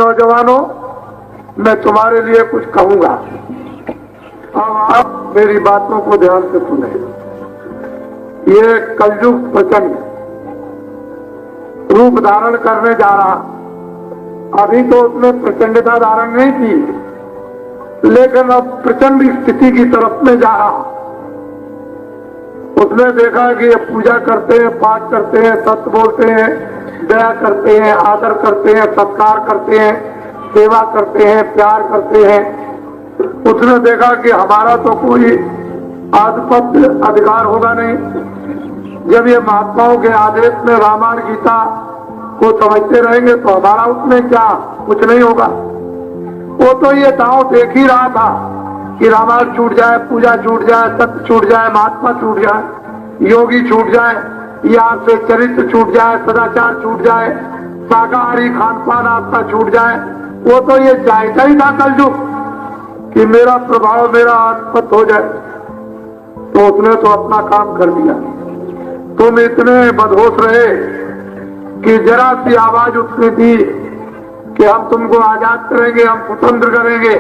नौजवानों, मैं तुम्हारे लिए कुछ कहूंगा। अब आप मेरी बातों को ध्यान से सुने। ये कलयुग प्रचंड रूप धारण करने जा रहा। अभी तो उसने प्रचंडता धारण नहीं की, लेकिन अब प्रचंड स्थिति की तरफ में जा रहा। उसने देखा कि ये पूजा करते हैं, पाठ करते हैं, सत्य बोलते हैं, दया करते हैं, आदर करते हैं, सत्कार करते हैं, सेवा करते हैं, प्यार करते हैं। उसने देखा कि हमारा तो कोई आधिपत्य अधिकार होगा नहीं। जब ये महात्माओं के आदेश में रामायण गीता को समझते रहेंगे तो हमारा उसमें क्या, कुछ नहीं होगा। वो तो ये दांव देख ही रहा था कि रामायण छूट जाए, पूजा छूट जाए, सत्य छूट जाए, महात्मा छूट जाए, योगी छूट जाए, यहाँ से चरित्र छूट जाए, सदाचार छूट जाए, शाकाहारी खान पान आपका छूट जाए। वो तो ये चाहता ही था कलयुग कि मेरा प्रभाव, मेरा आधिपत्य हो जाए। तो उसने तो अपना काम कर दिया। तुम इतने बदहोश रहे कि जरा सी आवाज उठनी थी कि हम तुमको आजाद करेंगे, हम स्वतंत्र करेंगे,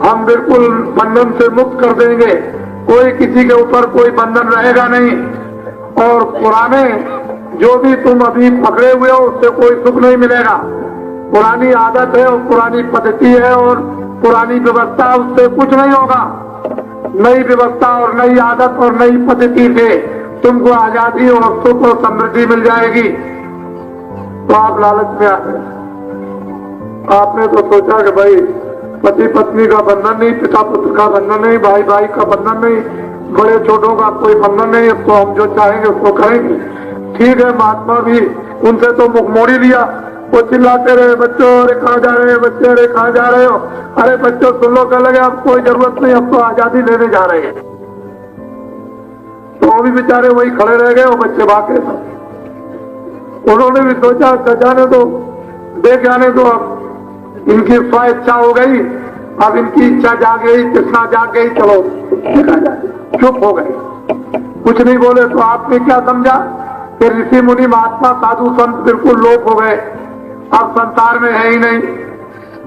हम बिल्कुल बंधन से मुक्त कर देंगे, कोई किसी के ऊपर कोई बंधन रहेगा नहीं, और पुराने जो भी तुम अभी पकड़े हुए हो उससे कोई सुख नहीं मिलेगा। पुरानी आदत है और पुरानी पद्धति है और पुरानी व्यवस्था, उससे कुछ नहीं होगा। नई व्यवस्था और नई आदत और नई पद्धति से तुमको आजादी और सुख और समृद्धि मिल जाएगी। तो आप लालच में आ गए। आपने तो सोचा कि भाई पति पत्नी का बंधन नहीं, पिता पुत्र का बंधन नहीं, भाई भाई का बंधन नहीं, बड़े छोटों का कोई बंधन नहीं, उसको हम जो चाहेंगे उसको करेंगे। ठीक है, महात्मा भी उनसे तो मुख मोड़ ही लिया। वो चिल्लाते रहे, बच्चों अरे कहाँ जा रहे हैं, बच्चे अरे कहाँ जा रहे हो, अरे बच्चों सुन लो, कहने लगे अब कोई जरूरत नहीं, अब तो आजादी लेने जा रहे हैं। तो वो भी बेचारे वही खड़े रह गए, वो बच्चे भाग गए। उन्होंने भी सोचा जाने दो, देख जाने दो, अब इनकी स्व इच्छा हो गई, अब इनकी इच्छा जाग गई, तृष्णा जाग गई, चलो देखा जाए। चुप हो गए, कुछ नहीं बोले। तो आपने क्या समझा कि ऋषि मुनि महात्मा साधु संत बिल्कुल लोप हो गए, अब संसार में है ही नहीं।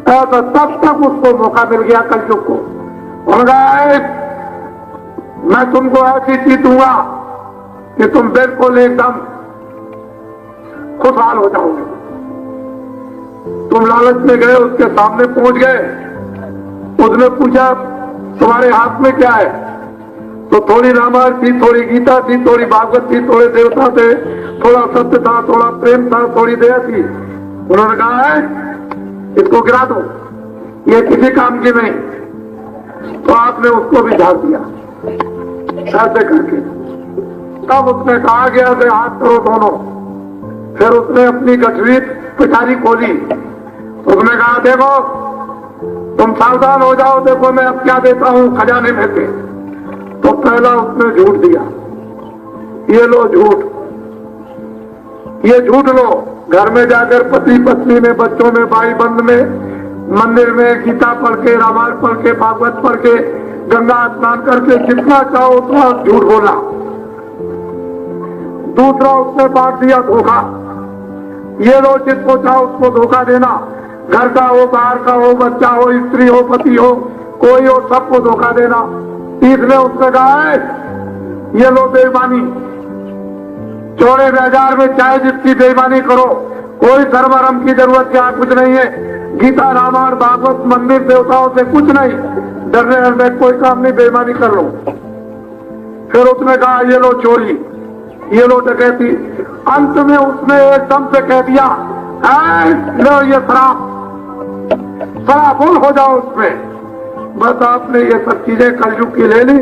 तो तब तक उसको मौका मिल गया कलयुग को। उन्होंने मैं तुमको ऐसी चीज दूंगा कि तुम बिल्कुल एकदम खुशहाल हो जाओगे। तुम लालच में गए, उसके सामने पहुंच गए, उसने पूछा तुम्हारे हाथ में क्या है? तो थोड़ी रामायण थी, थोड़ी गीता थी, थोड़ी भागवत थी, थोड़े देवता थे, थोड़ा सत्य था, थोड़ा प्रेम था, थोड़ी दया थी। उन्होंने कहा है इसको गिरा दो, ये किसी काम की नहीं। तो आपने उसको भी झाड़ दिया ऐसे करके। तब उसने कहा गया कि हाथ करो दोनों। फिर उसने अपनी गठरी पिटारी खोली, उसने कहा देखो तुम सावधान हो जाओ, देखो मैं अब क्या देता हूं खजाने में से। तो पहला उसने झूठ दिया, ये लो झूठ, ये झूठ लो। घर में जाकर पति पत्नी में, बच्चों में, भाई बंद में, मंदिर में गीता पढ़ के, रामायण पढ़ के, भागवत पढ़ के, गंगा स्नान करके जितना चाहो उतना झूठ बोला। दूसरा उसने बांट दिया धोखा, ये लो जिसको चाहो उसको धोखा देना, घर का हो, बाहर का हो, बच्चा हो, स्त्री हो, पति हो, कोई हो, सबको धोखा देना। तीसरे उसने कहा है ये लो बेईमानी, चौड़े बाजार में चाहे जिसकी बेईमानी करो, कोई धर्म की जरूरत यहाँ कुछ नहीं है। गीता रामायण भागवत मंदिर देवताओं से कुछ नहीं, डरने डरने कोई काम नहीं, बेईमानी कर लो। फिर उसने कहा ये लो चोरी, ये लो डकैती। अंत में उसने एकदम से कह दिया लो ये शराबुल हो जाओ उसमें। बस आपने ये सब चीजें कलयुग की ले ली,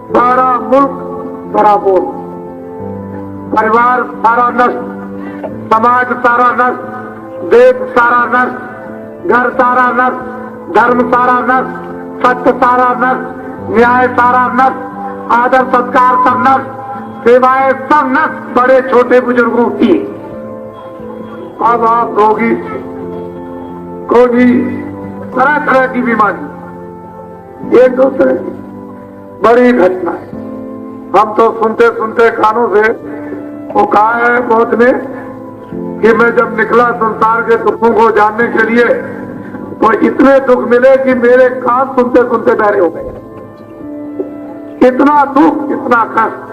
सारा मुल्क शराबुल, परिवार सारा नष्ट, समाज सारा नष्ट, देश सारा नष्ट, घर सारा नष्ट, धर्म सारा नष्ट, सत्य सारा नष्ट, न्याय सारा नष्ट, आदर सत्कार सब नष्ट, सेवाएं सब नष्ट, बड़े छोटे बुजुर्गों की। अब आप रोगी तरह तरह की बीमारी, एक दूसरे की बड़ी घटना है। हम तो सुनते सुनते कानों से वो कहा है बहुत ने कि मैं जब निकला संसार के दुखों को जानने के लिए तो इतने दुख मिले कि मेरे कान सुनते सुनते बहरे हो गए। इतना दुख, इतना कष्ट।